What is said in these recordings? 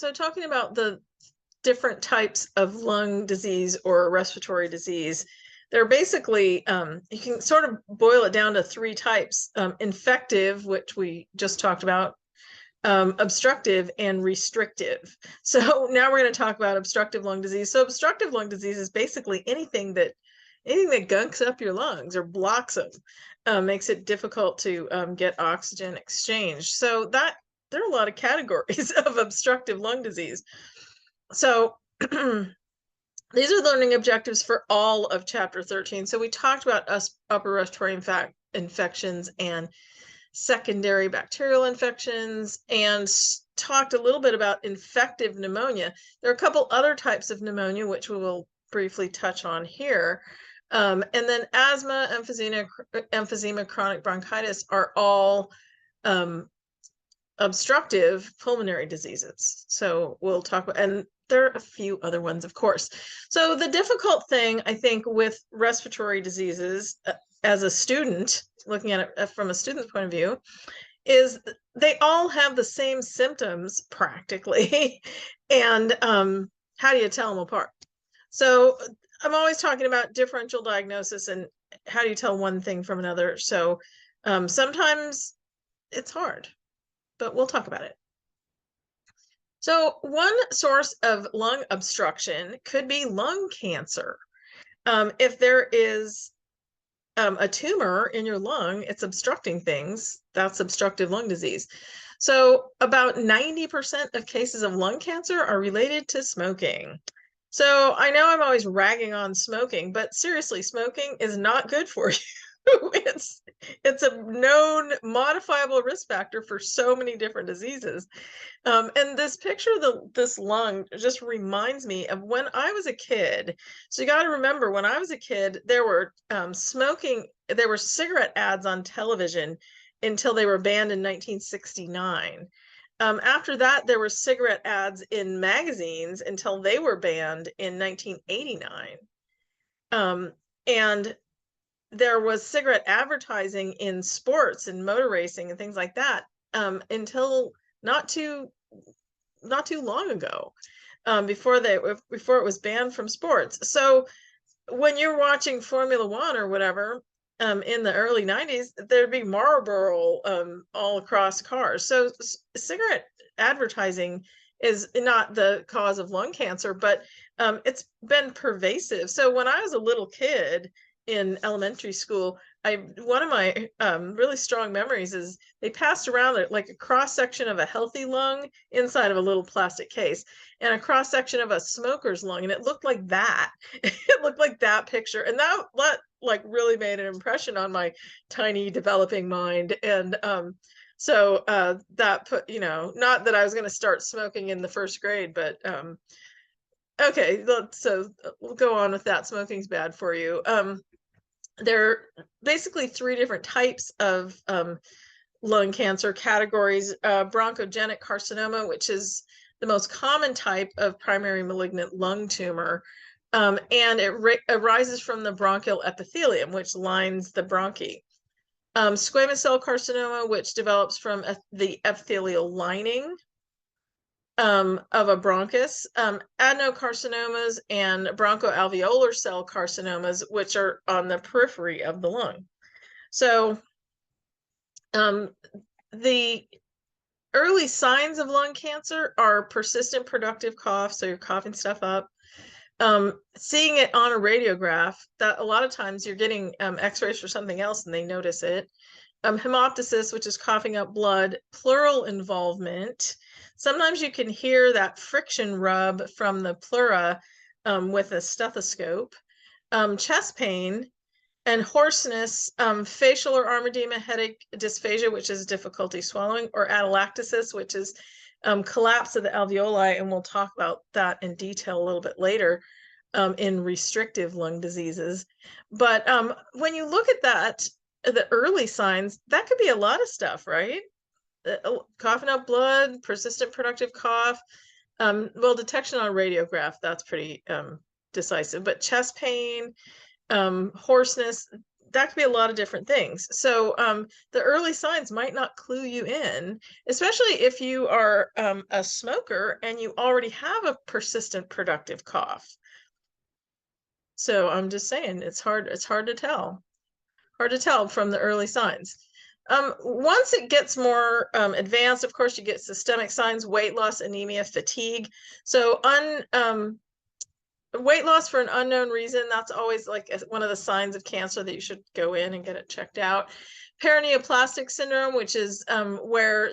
So talking about the different types of lung disease or respiratory disease, they're basically, you can sort of boil it down to three types: infective, which we just talked about, obstructive, and restrictive. So now we're going to talk about obstructive lung disease. So obstructive lung disease is basically anything that gunks up your lungs or blocks them, makes it difficult to get oxygen exchange. So that there are a lot of categories of obstructive lung disease. So these are learning objectives for all of chapter 13. So we talked about upper respiratory infections and secondary bacterial infections, and talked a little bit about infective pneumonia. There are a couple other types of pneumonia, which we will briefly touch on here. And then asthma, emphysema, chronic bronchitis are all obstructive pulmonary diseases. So we'll talk about, and there are a few other ones, of course. So the difficult thing, I think, with respiratory diseases as a student, looking at it from a student's point of view, is they all have the same symptoms practically. And how do you tell them apart? So I'm always talking about differential diagnosis and how do you tell one thing from another. So sometimes it's hard, but we'll talk about it. So one source of lung obstruction could be lung cancer. If there is a tumor in your lung, it's obstructing things, that's obstructive lung disease. So about 90% of cases of lung cancer are related to smoking. So I know I'm always ragging on smoking, but seriously, smoking is not good for you. It's a known modifiable risk factor for so many different diseases. And this picture of this lung just reminds me of when I was a kid. So you got to remember, when I was a kid, there were there were cigarette ads on television until they were banned in 1969. After that, there were cigarette ads in magazines until they were banned in 1989. And there was cigarette advertising in sports and motor racing and things like that until not too long ago, before it was banned from sports. So when you're watching Formula One or whatever, in the early 90s, there'd be Marlboro all across cars. So cigarette advertising is not the cause of lung cancer, but it's been pervasive. So when I was a little kid in elementary school, one of my really strong memories is they passed around like a cross section of a healthy lung inside of a little plastic case, and a cross section of a smoker's lung, and it looked like that. It looked like that picture, and that like really made an impression on my tiny developing mind. And so that put, not that I was going to start smoking in the first grade, but okay, so we'll go on with that. Smoking's bad for you. There are basically three different types of lung cancer categories. Bronchogenic carcinoma, which is the most common type of primary malignant lung tumor, and it arises from the bronchial epithelium, which lines the bronchi. Squamous cell carcinoma, which develops from the epithelial lining of a bronchus, adenocarcinomas, and bronchoalveolar cell carcinomas, which are on the periphery of the lung. So the early signs of lung cancer are persistent productive cough, so you're coughing stuff up. Seeing it on a radiograph, that a lot of times you're getting x-rays for something else and they notice it. Hemoptysis, which is coughing up blood, pleural involvement. Sometimes you can hear that friction rub from the pleura with a stethoscope. Chest pain and hoarseness, facial or arm edema, headache, dysphagia, which is difficulty swallowing, or atelectasis, which is collapse of the alveoli, and we'll talk about that in detail a little bit later in restrictive lung diseases. But when you look at that, the early signs, that could be a lot of stuff, right? Coughing up blood, persistent productive cough. Well, detection on radiograph, that's pretty decisive. But chest pain, hoarseness, that could be a lot of different things. So the early signs might not clue you in, especially if you are a smoker and you already have a persistent productive cough. So I'm just saying, it's hard to tell. Hard to tell from the early signs. Once it gets more advanced, of course, you get systemic signs: weight loss, anemia, fatigue. So weight loss for an unknown reason, that's always like one of the signs of cancer that you should go in and get it checked out. Paraneoplastic syndrome, which is where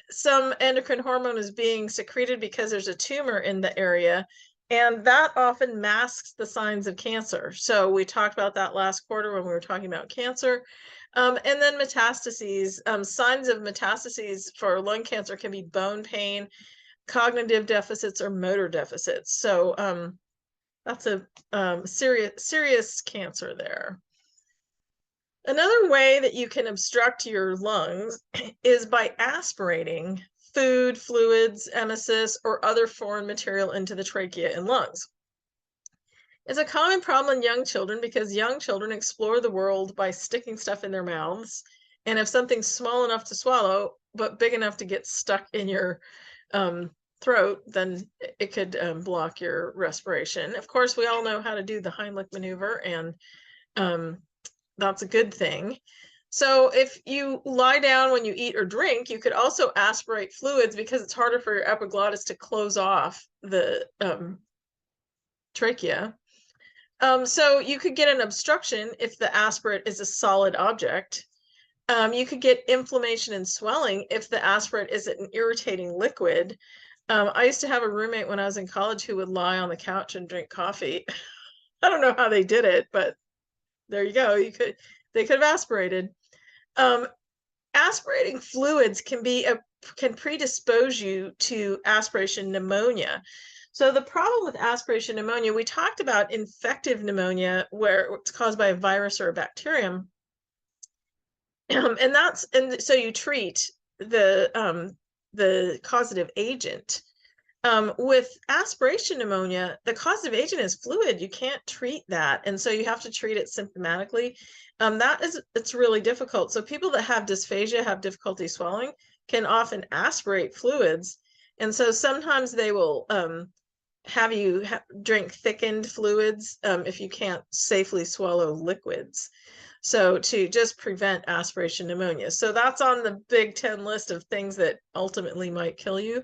some endocrine hormone is being secreted because there's a tumor in the area, and that often masks the signs of cancer. So we talked about that last quarter when we were talking about cancer. And then metastases. Signs of metastases for lung cancer can be bone pain, cognitive deficits, or motor deficits. So that's a serious cancer there. Another way that you can obstruct your lungs is by aspirating food, fluids, emesis, or other foreign material into the trachea and lungs. It's a common problem in young children because young children explore the world by sticking stuff in their mouths. And if something's small enough to swallow, but big enough to get stuck in your throat, then it could block your respiration. Of course, we all know how to do the Heimlich maneuver, and that's a good thing. So if you lie down when you eat or drink, you could also aspirate fluids because it's harder for your epiglottis to close off the trachea. So you could get an obstruction if the aspirate is a solid object. You could get inflammation and swelling if the aspirate is an irritating liquid. I used to have a roommate when I was in college who would lie on the couch and drink coffee. I don't know how they did it, but there you go. They could have aspirated. Aspirating fluids can predispose you to aspiration pneumonia. So the problem with aspiration pneumonia, we talked about infective pneumonia, where it's caused by a virus or a bacterium. And so you treat the causative agent. With aspiration pneumonia, the causative agent is fluid. You can't treat that, and so you have to treat it symptomatically. It's really difficult. So people that have dysphagia, have difficulty swallowing, can often aspirate fluids, and so sometimes they will have you drink thickened fluids if you can't safely swallow liquids. So to just prevent aspiration pneumonia. So that's on the Big 10 list of things that ultimately might kill you.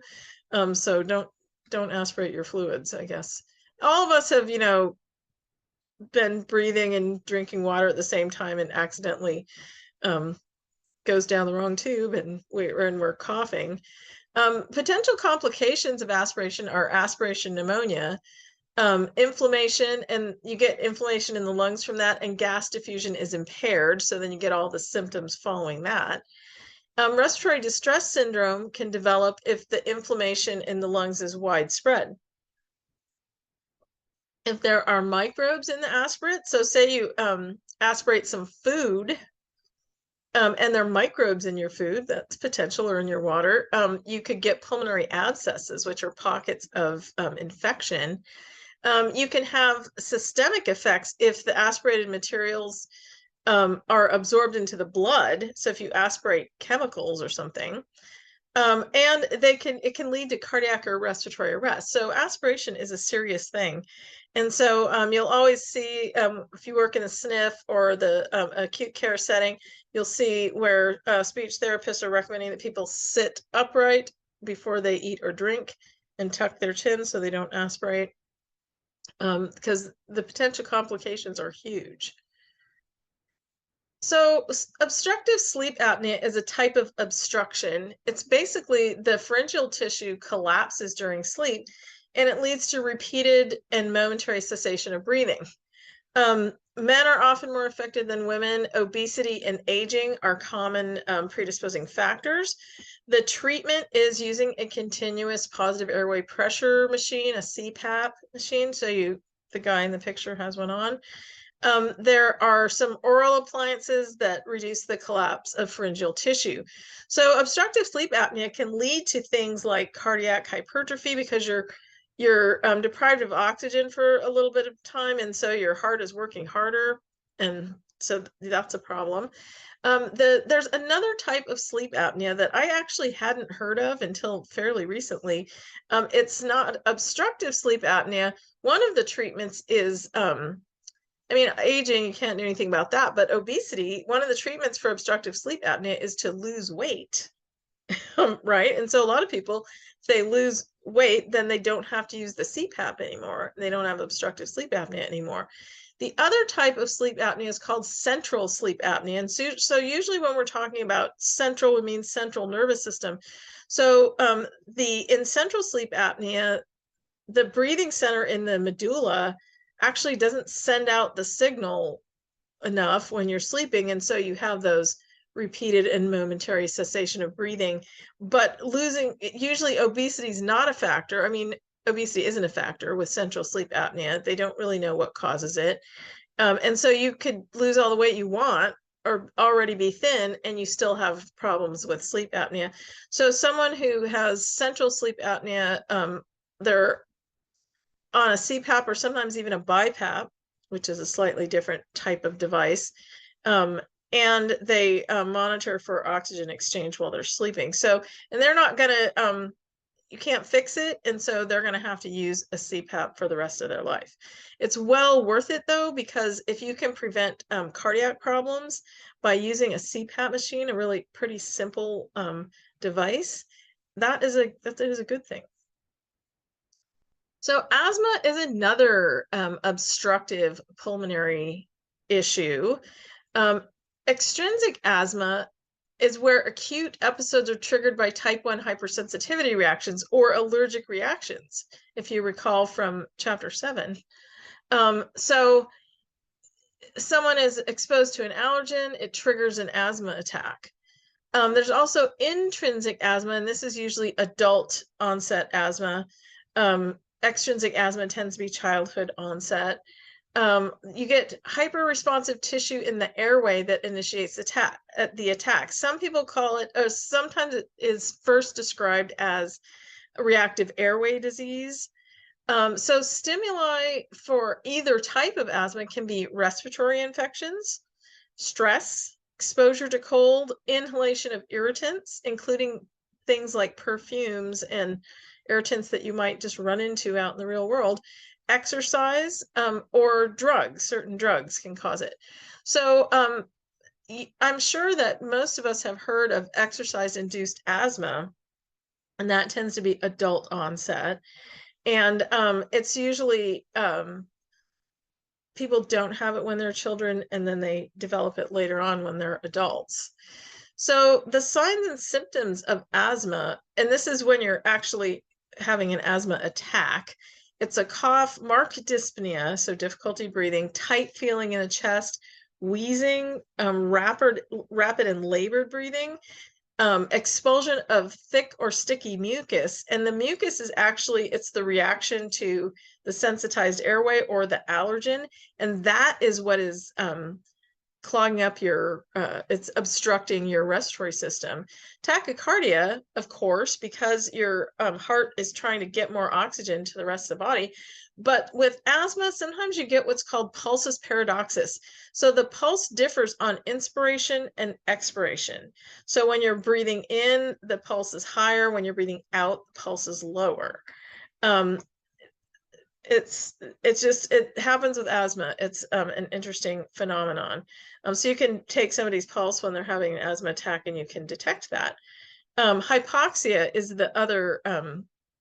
So don't aspirate your fluids, I guess. All of us have, been breathing and drinking water at the same time and accidentally goes down the wrong tube, and we're coughing. Potential complications of aspiration are aspiration pneumonia, inflammation, and you get inflammation in the lungs from that, and gas diffusion is impaired. So then you get all the symptoms following that. Respiratory distress syndrome can develop if the inflammation in the lungs is widespread. If there are microbes in the aspirate, so say you aspirate some food, and there are microbes in your food, that's potential, or in your water, you could get pulmonary abscesses, which are pockets of infection. You can have systemic effects if the aspirated materials are absorbed into the blood. So if you aspirate chemicals or something, and it can lead to cardiac or respiratory arrest. So aspiration is a serious thing. And so you'll always see, if you work in a SNF or the acute care setting, you'll see where speech therapists are recommending that people sit upright before they eat or drink and tuck their chin so they don't aspirate, because the potential complications are huge. So obstructive sleep apnea is a type of obstruction. It's basically the pharyngeal tissue collapses during sleep, and it leads to repeated and momentary cessation of breathing. Men are often more affected than women. Obesity and aging are common predisposing factors. The treatment is using a continuous positive airway pressure machine, a CPAP machine. So the guy in the picture has one on. There are some oral appliances that reduce the collapse of pharyngeal tissue. So obstructive sleep apnea can lead to things like cardiac hypertrophy because you're deprived of oxygen for a little bit of time, and so your heart is working harder, and So that's a problem. There's another type of sleep apnea that I actually hadn't heard of until fairly recently. It's not obstructive sleep apnea. One of the treatments is, I mean, aging, you can't do anything about that, but obesity, one of the treatments for obstructive sleep apnea is to lose weight, right? And so a lot of people, if they lose weight, then they don't have to use the CPAP anymore. They don't have obstructive sleep apnea anymore. The other type of sleep apnea is called central sleep apnea. And so usually when we're talking about central, we mean central nervous system. So in central sleep apnea, the breathing center in the medulla actually doesn't send out the signal enough when you're sleeping. And so you have those repeated and momentary cessation of breathing. But usually obesity is not a factor. I mean, obesity isn't a factor with central sleep apnea. They don't really know what causes it. And so you could lose all the weight you want or already be thin, and you still have problems with sleep apnea. So someone who has central sleep apnea, they're on a CPAP or sometimes even a BiPAP, which is a slightly different type of device. And they monitor for oxygen exchange while they're sleeping. So, and they're not going to, you can't fix it. And so they're going to have to use a CPAP for the rest of their life. It's well worth it though, because if you can prevent cardiac problems by using a CPAP machine, a really pretty simple device, that is a good thing. So asthma is another obstructive pulmonary issue. Extrinsic asthma is where acute episodes are triggered by type 1 hypersensitivity reactions or allergic reactions, if you recall from chapter 7. So someone is exposed to an allergen, it triggers an asthma attack. There's also intrinsic asthma, and this is usually adult onset asthma. Extrinsic asthma tends to be childhood onset. You get hyper-responsive tissue in the airway that initiates the attack. Some people call it, or sometimes it is first described as a reactive airway disease. So stimuli for either type of asthma can be respiratory infections, stress, exposure to cold, inhalation of irritants, including things like perfumes and irritants that you might just run into out in the real world, exercise, or drugs. Certain drugs can cause it. So I'm sure that most of us have heard of exercise-induced asthma, and that tends to be adult onset. And it's usually people don't have it when they're children, and then they develop it later on when they're adults. So the signs and symptoms of asthma, and this is when you're actually having an asthma attack, it's a cough, marked dyspnea, so difficulty breathing, tight feeling in the chest, wheezing, rapid and labored breathing, expulsion of thick or sticky mucus. And the mucus is actually, it's the reaction to the sensitized airway or the allergen. And that is what is clogging up it's obstructing your respiratory system. Tachycardia, of course, because your heart is trying to get more oxygen to the rest of the body. But with asthma, sometimes you get what's called pulsus paradoxus. So the pulse differs on inspiration and expiration. So when you're breathing in, the pulse is higher. When you're breathing out, the pulse is lower. It happens with asthma. It's an interesting phenomenon. So you can take somebody's pulse when they're having an asthma attack and you can detect that. Hypoxia is the other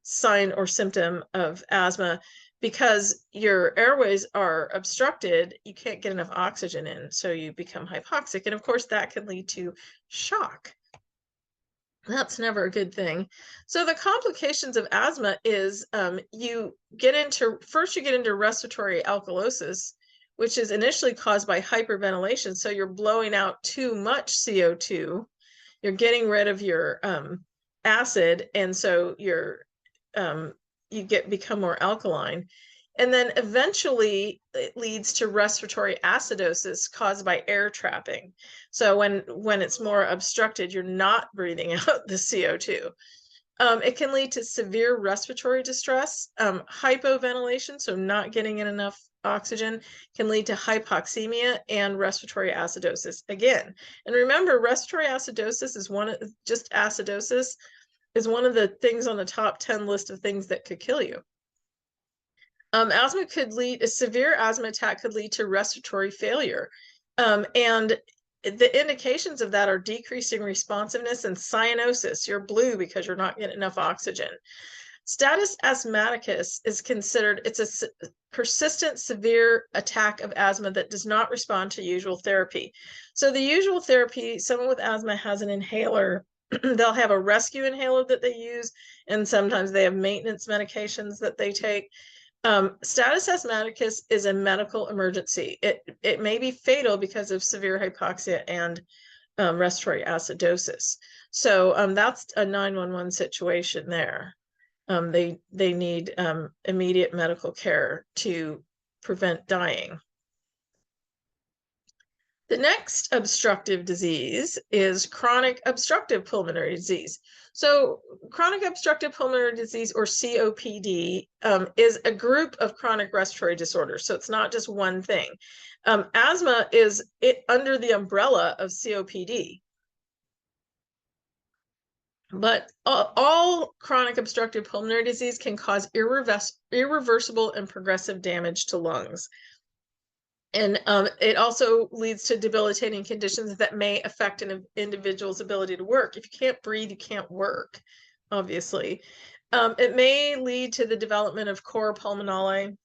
sign or symptom of asthma. Because your airways are obstructed, you can't get enough oxygen in, so you become hypoxic. And of course, that can lead to shock. That's never a good thing. So the complications of asthma is you get into respiratory alkalosis, which is initially caused by hyperventilation. So you're blowing out too much CO2. You're getting rid of your acid, and so you become more alkaline. And then eventually it leads to respiratory acidosis caused by air trapping. So when it's more obstructed, you're not breathing out the CO2. It can lead to severe respiratory distress. Hypoventilation, so not getting in enough oxygen, can lead to hypoxemia and respiratory acidosis again. And remember, respiratory acidosis is just acidosis is one of the things on the top 10 list of things that could kill you. A severe asthma attack could lead to respiratory failure. And the indications of that are decreasing responsiveness and cyanosis. You're blue because you're not getting enough oxygen. Status asthmaticus is considered, it's a persistent severe attack of asthma that does not respond to usual therapy. So the usual therapy, someone with asthma has an inhaler. They'll have a rescue inhaler that they use, and sometimes they have maintenance medications that they take. Status asthmaticus is a medical emergency. It may be fatal because of severe hypoxia and respiratory acidosis. So that's a 911 situation there. They need immediate medical care to prevent dying. The next obstructive disease is chronic obstructive pulmonary disease. So chronic obstructive pulmonary disease, or COPD, is a group of chronic respiratory disorders. So it's not just one thing. Asthma is under the umbrella of COPD. But all chronic obstructive pulmonary disease can cause irreversible and progressive damage to lungs. And it also leads to debilitating conditions that may affect an individual's ability to work. If you can't breathe, you can't work, obviously. It may lead to the development of cor pulmonale,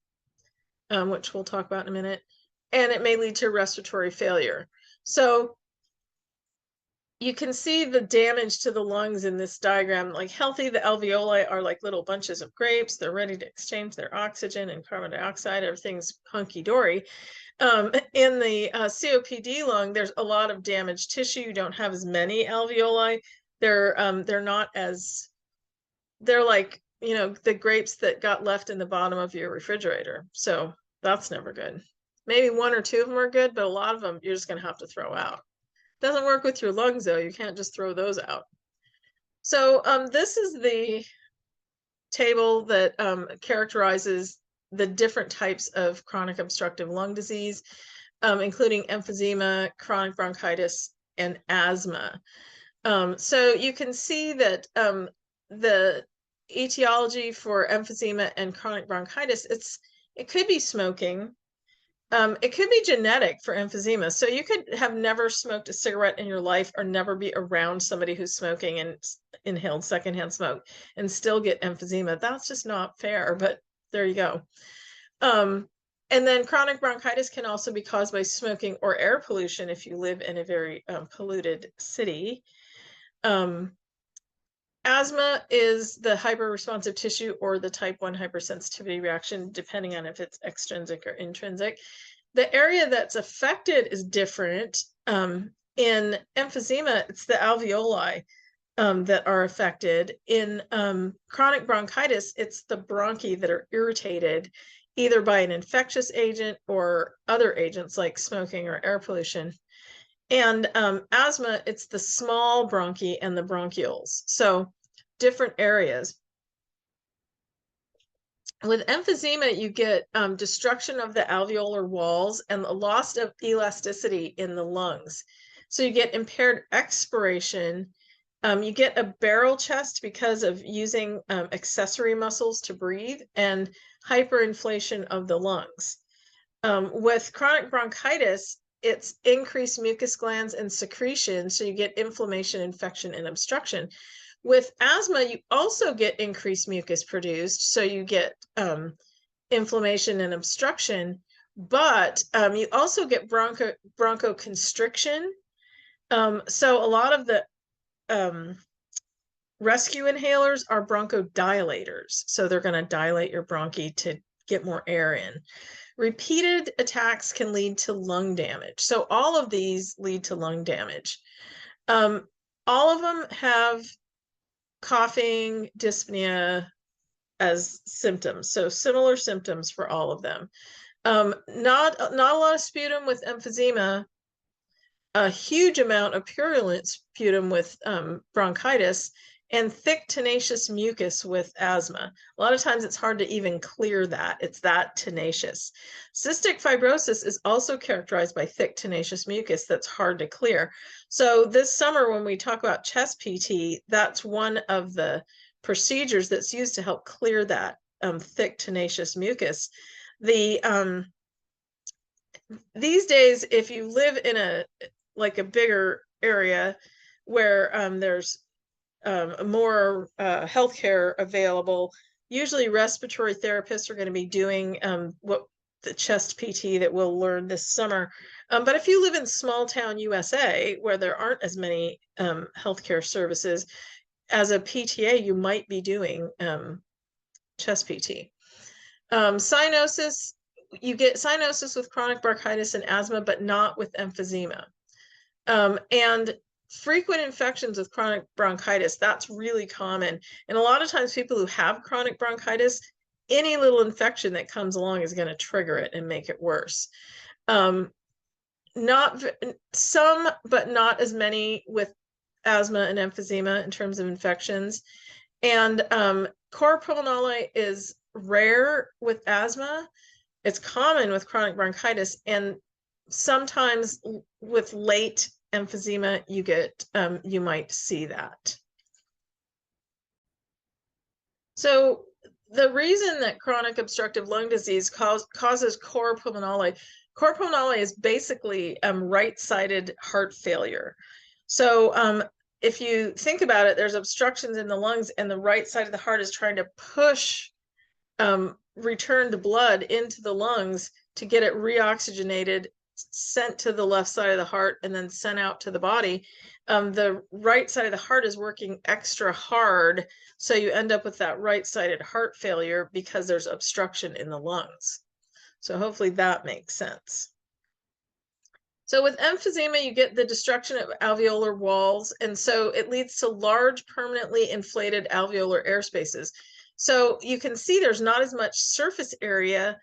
which we'll talk about in a minute, and it may lead to respiratory failure. So you can see the damage to the lungs in this diagram. Like healthy, the alveoli are like little bunches of grapes. They're ready to exchange their oxygen and carbon dioxide. Everything's hunky-dory. In the COPD lung, there's a lot of damaged tissue. You don't have as many alveoli. They're not as, they're like, you know, the grapes that got left in the bottom of your refrigerator. So that's never good. Maybe one or two of them are good, but a lot of them you're just going to have to throw out. Doesn't work with your lungs, though. You can't just throw those out. So this is the table that characterizes the different types of chronic obstructive lung disease, including emphysema, chronic bronchitis, and asthma. So you can see that the etiology for emphysema and chronic bronchitis, it could be smoking. It could be genetic for emphysema. So you could have never smoked a cigarette in your life or never be around somebody who's smoking and inhaled secondhand smoke and still get emphysema. That's just not fair, but there you go. And then chronic bronchitis can also be caused by smoking or air pollution if you live in a very polluted city. Asthma is the hyperresponsive tissue or the type 1 hypersensitivity reaction, depending on if it's extrinsic or intrinsic. The area that's affected is different. In emphysema, it's the alveoli that are affected. In chronic bronchitis, it's the bronchi that are irritated, either by an infectious agent or other agents like smoking or air pollution. And asthma, it's the small bronchi and the bronchioles. So different areas. With emphysema, you get destruction of the alveolar walls and a loss of elasticity in the lungs. So you get impaired expiration. You get a barrel chest because of using accessory muscles to breathe, and hyperinflation of the lungs. With chronic bronchitis, it's increased mucus glands and secretion, so you get inflammation, infection, and obstruction. With asthma, you also get increased mucus produced, so you get inflammation and obstruction, but you also get bronchoconstriction. So a lot of the rescue inhalers are bronchodilators, so they're going to dilate your bronchi to get more air in. Repeated attacks can lead to lung damage. So all of these lead to lung damage. All of them have coughing, dyspnea as symptoms. So similar symptoms for all of them. Not a lot of sputum with emphysema, a huge amount of purulent sputum with bronchitis, and thick, tenacious mucus with asthma. A lot of times it's hard to even clear that. It's that tenacious. Cystic fibrosis is also characterized by thick, tenacious mucus that's hard to clear. So this summer, when we talk about chest PT, that's one of the procedures that's used to help clear that thick, tenacious mucus. These days, if you live in a bigger area where there's more healthcare available, usually respiratory therapists are going to be doing what the chest PT that we'll learn this summer. But if you live in small town USA where there aren't as many healthcare services, as a PTA, you might be doing chest PT. Cyanosis, you get cyanosis with chronic bronchitis and asthma, but not with emphysema. And frequent infections with chronic bronchitis, that's really common. And a lot of times people who have chronic bronchitis, any little infection that comes along is going to trigger it and make it worse. Not some, but not as many with asthma and emphysema in terms of infections. And cor pulmonale is rare with asthma. It's common with chronic bronchitis, and sometimes with late emphysema, you might see that. So the reason that chronic obstructive lung disease causes cor pulmonale is basically right-sided heart failure. So if you think about it, there's obstructions in the lungs, and the right side of the heart is trying to push return the blood into the lungs to get it reoxygenated, sent to the left side of the heart, and then sent out to the body. The right side of the heart is working extra hard, so you end up with that right-sided heart failure because there's obstruction in the lungs. So hopefully that makes sense. So with emphysema, you get the destruction of alveolar walls, and so it leads to large, permanently inflated alveolar air spaces. So you can see there's not as much surface area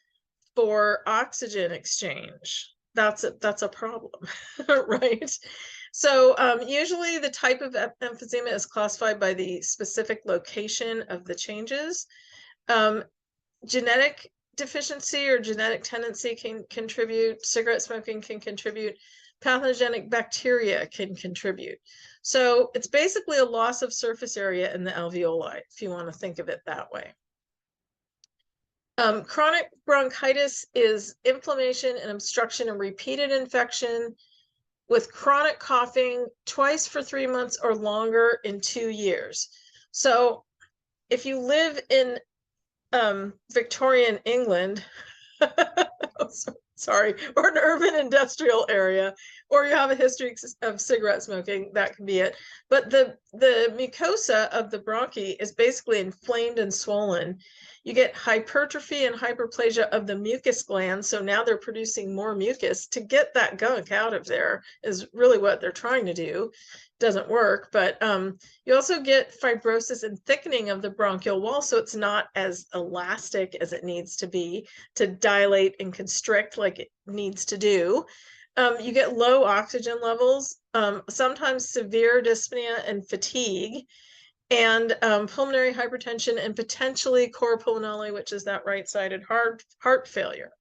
for oxygen exchange. That's a problem, right? So usually the type of emphysema is classified by the specific location of the changes. Genetic deficiency or genetic tendency can contribute. Cigarette smoking can contribute. Pathogenic bacteria can contribute. So it's basically a loss of surface area in the alveoli, if you want to think of it that way. Chronic bronchitis is inflammation and obstruction and repeated infection with chronic coughing twice for 3 months or longer in 2 years. So if you live in Victorian England, sorry, or an urban industrial area, or you have a history of cigarette smoking, that can be it. But the mucosa of the bronchi is basically inflamed and swollen. You get hypertrophy and hyperplasia of the mucus glands, so now they're producing more mucus to get that gunk out of there, is really what they're trying to do. Doesn't work, but you also get fibrosis and thickening of the bronchial wall, so it's not as elastic as it needs to be to dilate and constrict like it needs to do. You get low oxygen levels, sometimes severe dyspnea and fatigue, and pulmonary hypertension, and potentially cor pulmonale, which is that right-sided heart failure.